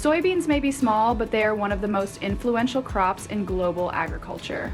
Soybeans may be small, but they are one of the most influential crops in global agriculture.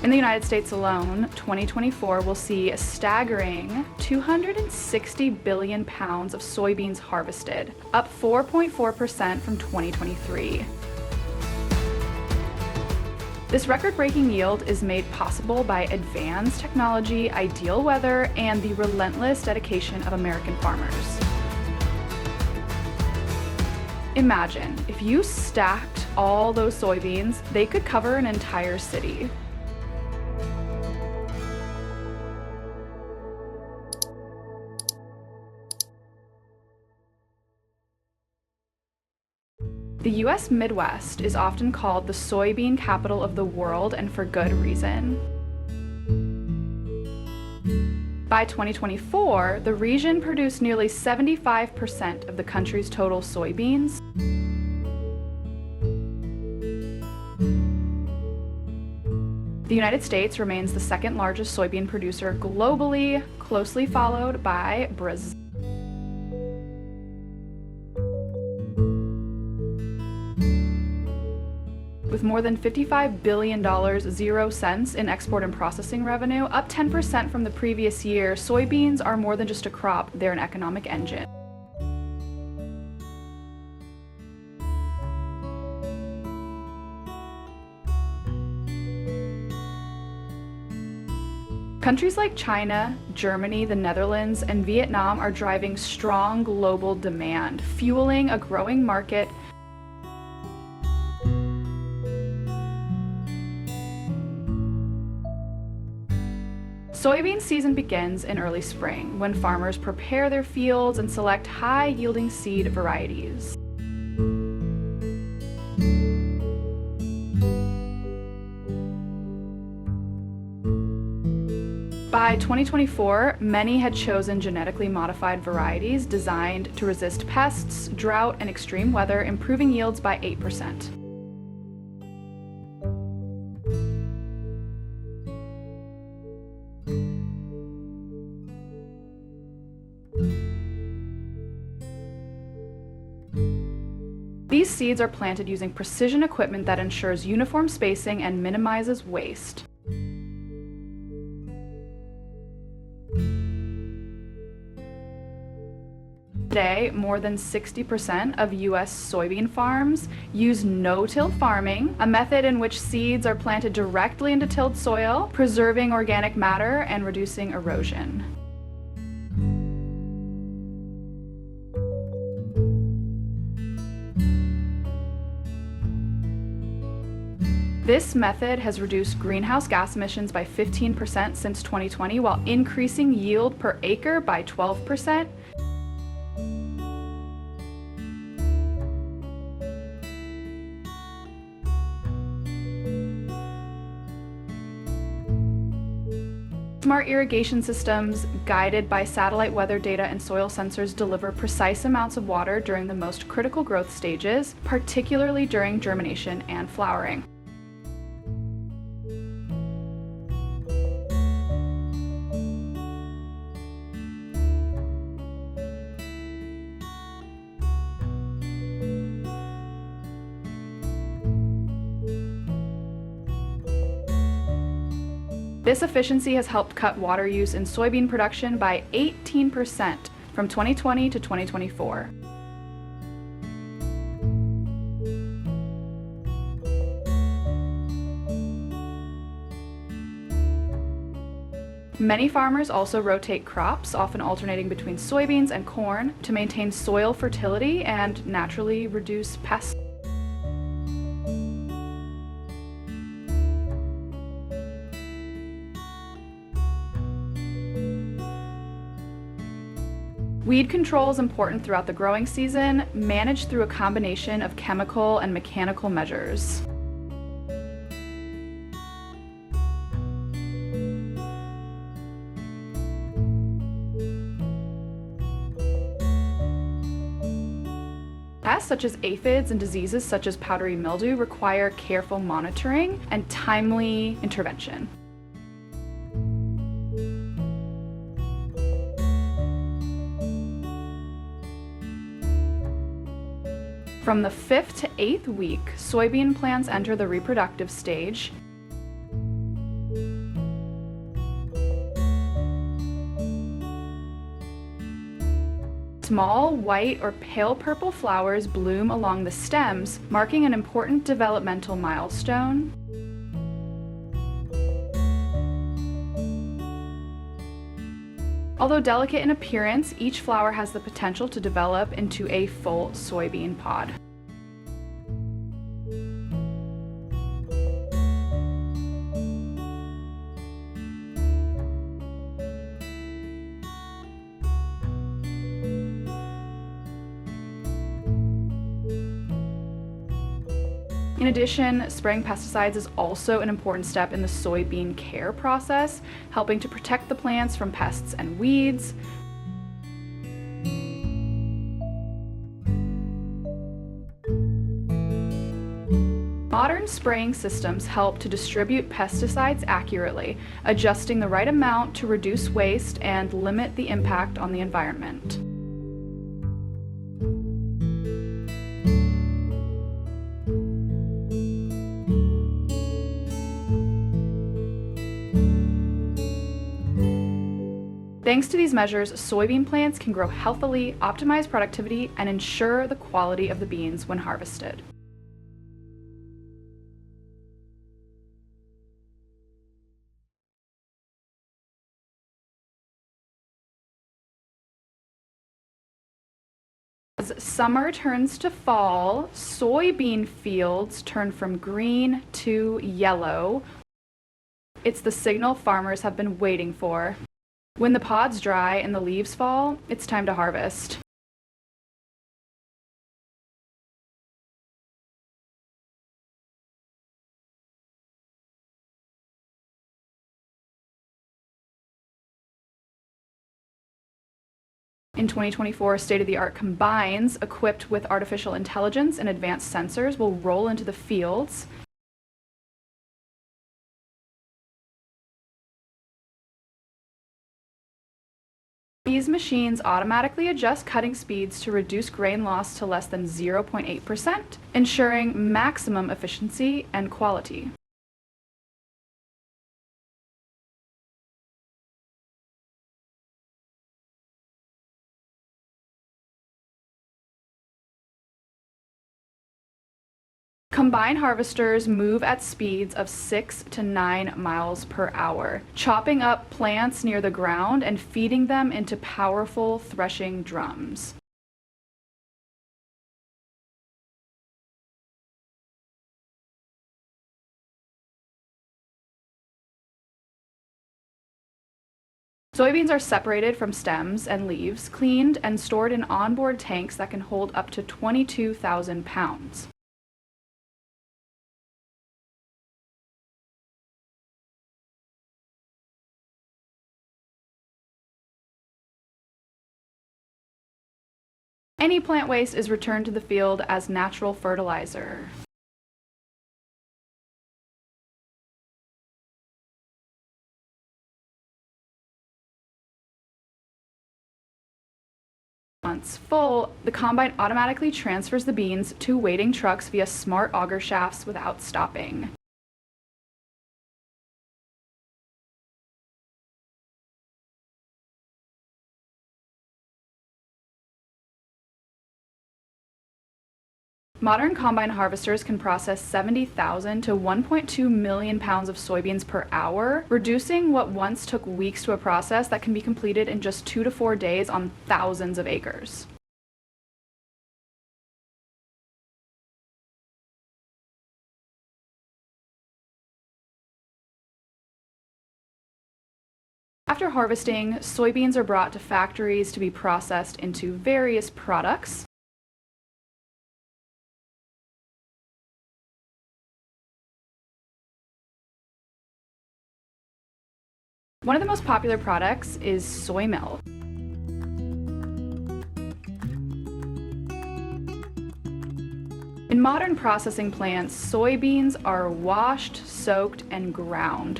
In the United States alone, 2024 will see a staggering 260 billion pounds of soybeans harvested, up 4.4% from 2023. This record-breaking yield is made possible by advanced technology, ideal weather, and the relentless dedication of American farmers. Imagine, if you stacked all those soybeans, they could cover an entire city. The U.S. Midwest is often called the soybean capital of the world, and for good reason. By 2024, the region produced nearly 75% of the country's total soybeans. The United States remains the second largest soybean producer globally, closely followed by Brazil. With more than $55 billion, 0 cents in export and processing revenue, up 10% from the previous year, soybeans are more than just a crop, they're an economic engine. Countries like China, Germany, the Netherlands, and Vietnam are driving strong global demand, fueling a growing market. Soybean season begins in early spring, when farmers prepare their fields and select high-yielding seed varieties. By 2024, many had chosen genetically modified varieties designed to resist pests, drought, and extreme weather, improving yields by 8%. These seeds are planted using precision equipment that ensures uniform spacing and minimizes waste. Today, more than 60% of U.S. soybean farms use no-till farming, a method in which seeds are planted directly into tilled soil, preserving organic matter and reducing erosion. This method has reduced greenhouse gas emissions by 15% since 2020, while increasing yield per acre by 12%. Smart irrigation systems, guided by satellite weather data and soil sensors, deliver precise amounts of water during the most critical growth stages, particularly during germination and flowering. This efficiency has helped cut water use in soybean production by 18% from 2020 to 2024. Many farmers also rotate crops, often alternating between soybeans and corn, to maintain soil fertility and naturally reduce pests. Weed control is important throughout the growing season, managed through a combination of chemical and mechanical measures. Pests such as aphids and diseases such as powdery mildew require careful monitoring and timely intervention. From the 5th to 8th week, soybean plants enter the reproductive stage. Small white or pale purple flowers bloom along the stems, marking an important developmental milestone. Although delicate in appearance, each flower has the potential to develop into a full soybean pod. In addition, spraying pesticides is also an important step in the soybean care process, helping to protect the plants from pests and weeds. Modern spraying systems help to distribute pesticides accurately, adjusting the right amount to reduce waste and limit the impact on the environment. Thanks to these measures, soybean plants can grow healthily, optimize productivity, and ensure the quality of the beans when harvested. As summer turns to fall, soybean fields turn from green to yellow. It's the signal farmers have been waiting for. When the pods dry and the leaves fall, it's time to harvest. In 2024, state-of-the-art combines equipped with artificial intelligence and advanced sensors will roll into the fields. These machines automatically adjust cutting speeds to reduce grain loss to less than 0.8%, ensuring maximum efficiency and quality. Combine harvesters move at speeds of 6 to 9 miles per hour, chopping up plants near the ground and feeding them into powerful threshing drums. Soybeans are separated from stems and leaves, cleaned, and stored in onboard tanks that can hold up to 22,000 pounds. Any plant waste is returned to the field as natural fertilizer. Once full, the combine automatically transfers the beans to waiting trucks via smart auger shafts without stopping. Modern combine harvesters can process 70,000 to 1.2 million pounds of soybeans per hour, reducing what once took weeks to a process that can be completed in just 2 to 4 days on thousands of acres. After harvesting, soybeans are brought to factories to be processed into various products. One of the most popular products is soy milk. In modern processing plants, soybeans are washed, soaked, and ground.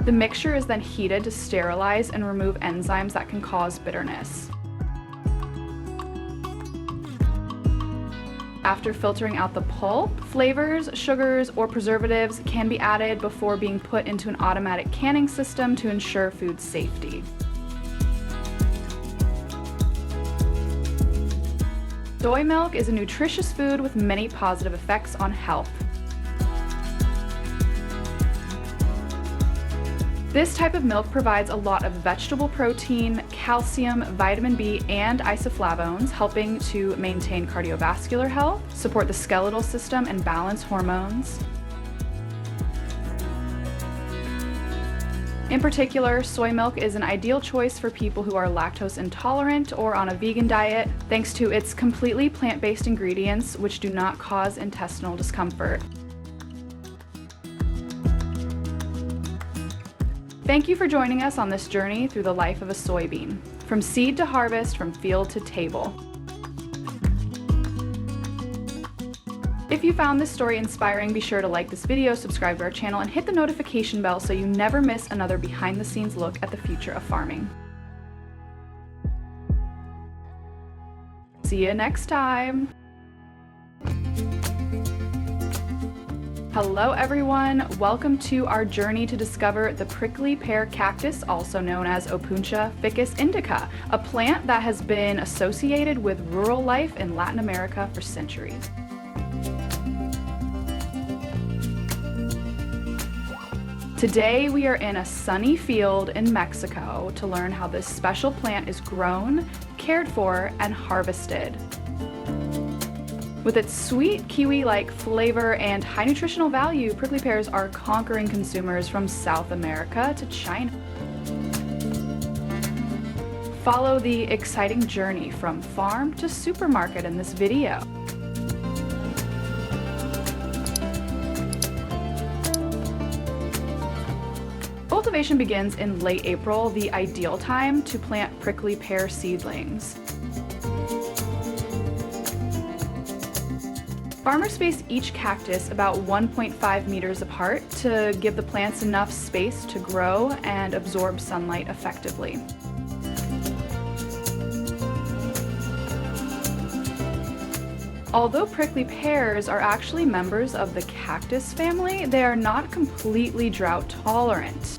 The mixture is then heated to sterilize and remove enzymes that can cause bitterness. After filtering out the pulp, flavors, sugars, or preservatives can be added before being put into an automatic canning system to ensure food safety. Soy milk is a nutritious food with many positive effects on health. This type of milk provides a lot of vegetable protein, calcium, vitamin B, and isoflavones, helping to maintain cardiovascular health, support the skeletal system, and balance hormones. In particular, soy milk is an ideal choice for people who are lactose intolerant or on a vegan diet, thanks to its completely plant-based ingredients, which do not cause intestinal discomfort. Thank you for joining us on this journey through the life of a soybean, from seed to harvest, from field to table. If you found this story inspiring, be sure to like this video, subscribe to our channel, and hit the notification bell so you never miss another behind-the-scenes look at the future of farming. See you next time! Hello everyone, welcome to our journey to discover the prickly pear cactus, also known as Opuntia ficus indica, a plant that has been associated with rural life in Latin America for centuries. Today we are in a sunny field in Mexico to learn how this special plant is grown, cared for, and harvested. With its sweet kiwi-like flavor and high nutritional value, prickly pears are conquering consumers from South America to China. Follow the exciting journey from farm to supermarket in this video. Cultivation begins in late April, the ideal time to plant prickly pear seedlings. Farmers space each cactus about 1.5 meters apart to give the plants enough space to grow and absorb sunlight effectively. Although prickly pears are actually members of the cactus family, they are not completely drought tolerant.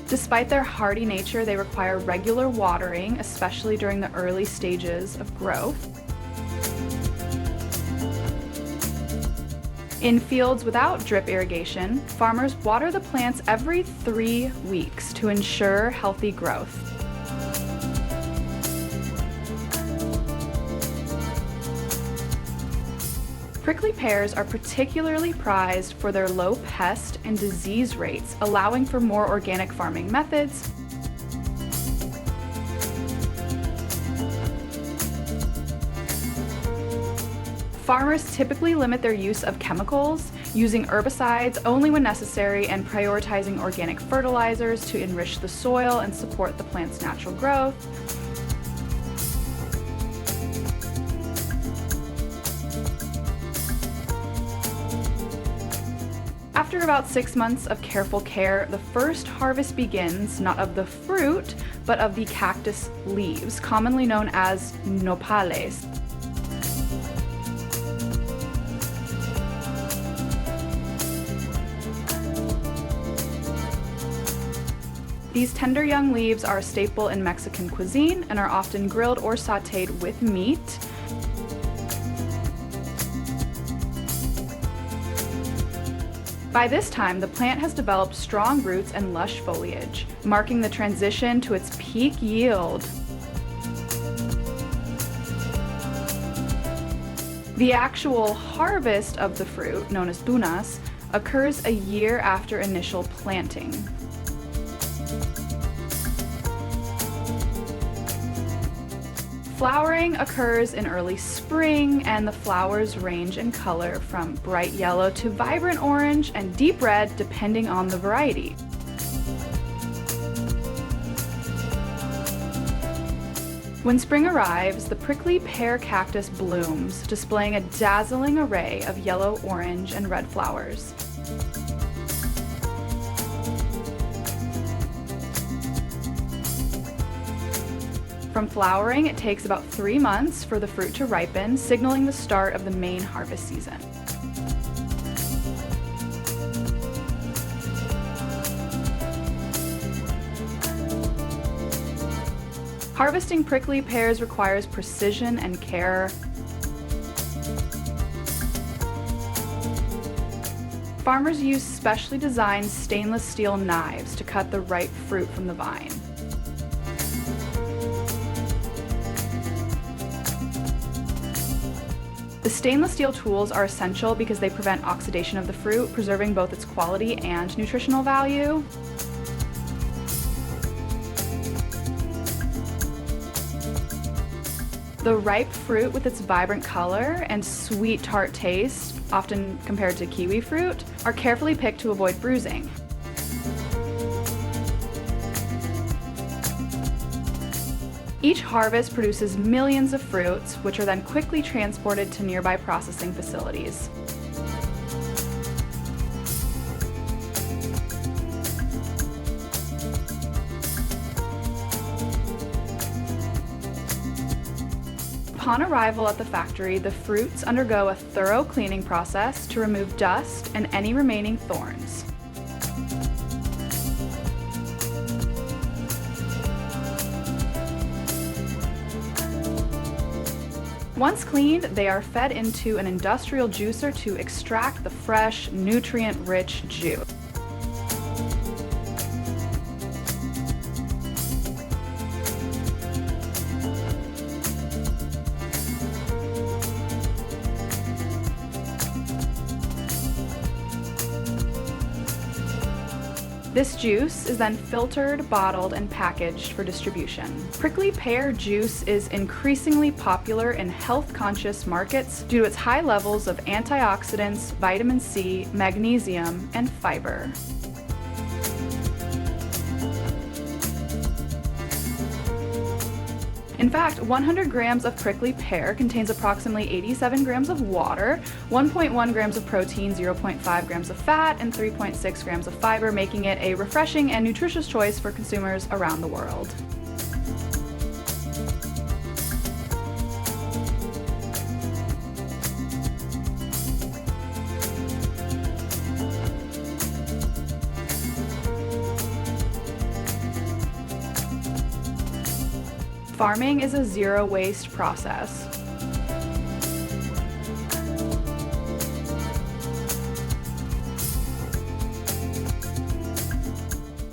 Despite their hardy nature, they require regular watering, especially during the early stages of growth. In fields without drip irrigation, farmers water the plants every 3 weeks to ensure healthy growth. Prickly pears are particularly prized for their low pest and disease rates, allowing for more organic farming methods. Farmers typically limit their use of chemicals, using herbicides only when necessary, and prioritizing organic fertilizers to enrich the soil and support the plant's natural growth. After about 6 months of careful care, the first harvest begins, not of the fruit, but of the cactus leaves, commonly known as nopales. These tender young leaves are a staple in Mexican cuisine and are often grilled or sautéed with meat. By this time, the plant has developed strong roots and lush foliage, marking the transition to its peak yield. The actual harvest of the fruit, known as tunas, occurs a year after initial planting. Flowering occurs in early spring, and the flowers range in color from bright yellow to vibrant orange and deep red, depending on the variety. When spring arrives, the prickly pear cactus blooms, displaying a dazzling array of yellow, orange, and red flowers. From flowering, it takes about 3 months for the fruit to ripen, signaling the start of the main harvest season. Harvesting prickly pears requires precision and care. Farmers use specially designed stainless steel knives to cut the ripe fruit from the vine. The stainless steel tools are essential because they prevent oxidation of the fruit, preserving both its quality and nutritional value. The ripe fruit, with its vibrant color and sweet tart taste, often compared to kiwi fruit, are carefully picked to avoid bruising. Each harvest produces millions of fruits, which are then quickly transported to nearby processing facilities. Upon arrival at the factory, the fruits undergo a thorough cleaning process to remove dust and any remaining thorns. Once cleaned, they are fed into an industrial juicer to extract the fresh, nutrient-rich juice. This juice is then filtered, bottled, and packaged for distribution. Prickly pear juice is increasingly popular in health-conscious markets due to its high levels of antioxidants, vitamin C, magnesium, and fiber. In fact, 100 grams of prickly pear contains approximately 87 grams of water, 1.1 grams of protein, 0.5 grams of fat, and 3.6 grams of fiber, making it a refreshing and nutritious choice for consumers around the world. Farming is a zero-waste process.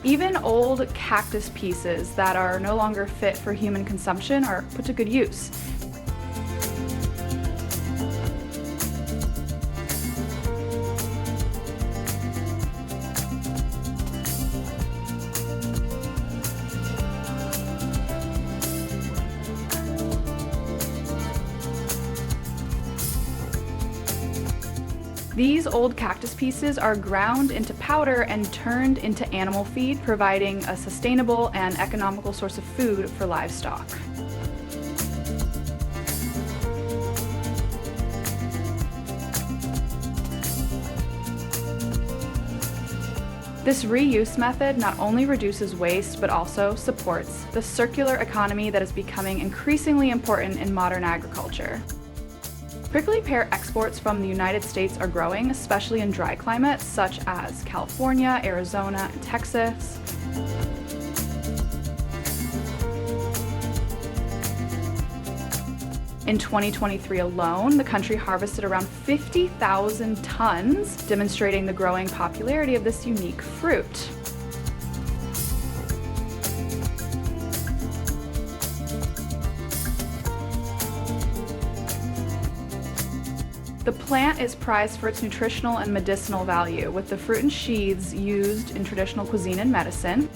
Even old cactus pieces that are no longer fit for human consumption are put to good use. These old cactus pieces are ground into powder and turned into animal feed, providing a sustainable and economical source of food for livestock. This reuse method not only reduces waste, but also supports the circular economy that is becoming increasingly important in modern agriculture. Prickly pear exports from the United States are growing, especially in dry climates such as California, Arizona, and Texas. In 2023 alone, the country harvested around 50,000 tons, demonstrating the growing popularity of this unique fruit. The plant is prized for its nutritional and medicinal value, with the fruit and sheaths used in traditional cuisine and medicine.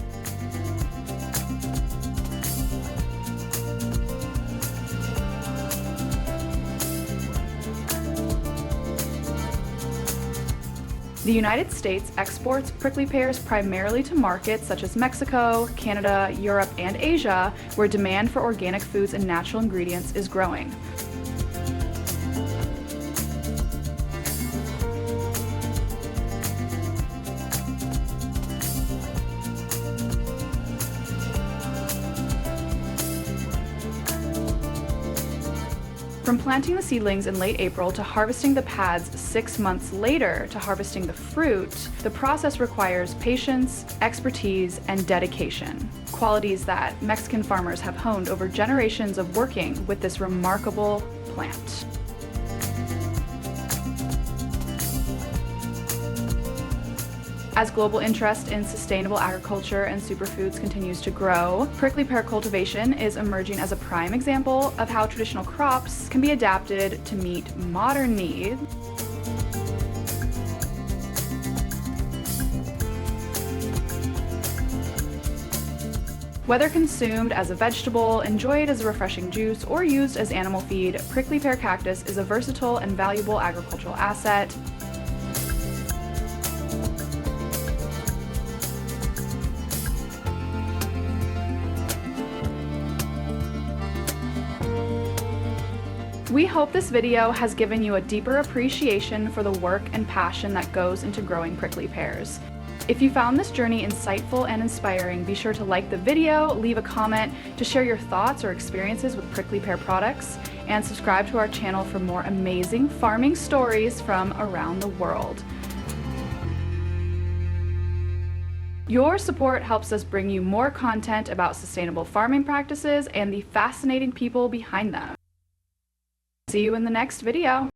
The United States exports prickly pears primarily to markets such as Mexico, Canada, Europe, and Asia, where demand for organic foods and natural ingredients is growing. From planting the seedlings in late April to harvesting the pads 6 months later to harvesting the fruit, the process requires patience, expertise, and dedication, qualities that Mexican farmers have honed over generations of working with this remarkable plant. As global interest in sustainable agriculture and superfoods continues to grow, prickly pear cultivation is emerging as a prime example of how traditional crops can be adapted to meet modern needs. Whether consumed as a vegetable, enjoyed as a refreshing juice, or used as animal feed, prickly pear cactus is a versatile and valuable agricultural asset. We hope this video has given you a deeper appreciation for the work and passion that goes into growing prickly pears. If you found this journey insightful and inspiring, be sure to like the video, leave a comment to share your thoughts or experiences with prickly pear products, and subscribe to our channel for more amazing farming stories from around the world. Your support helps us bring you more content about sustainable farming practices and the fascinating people behind them. See you in the next video.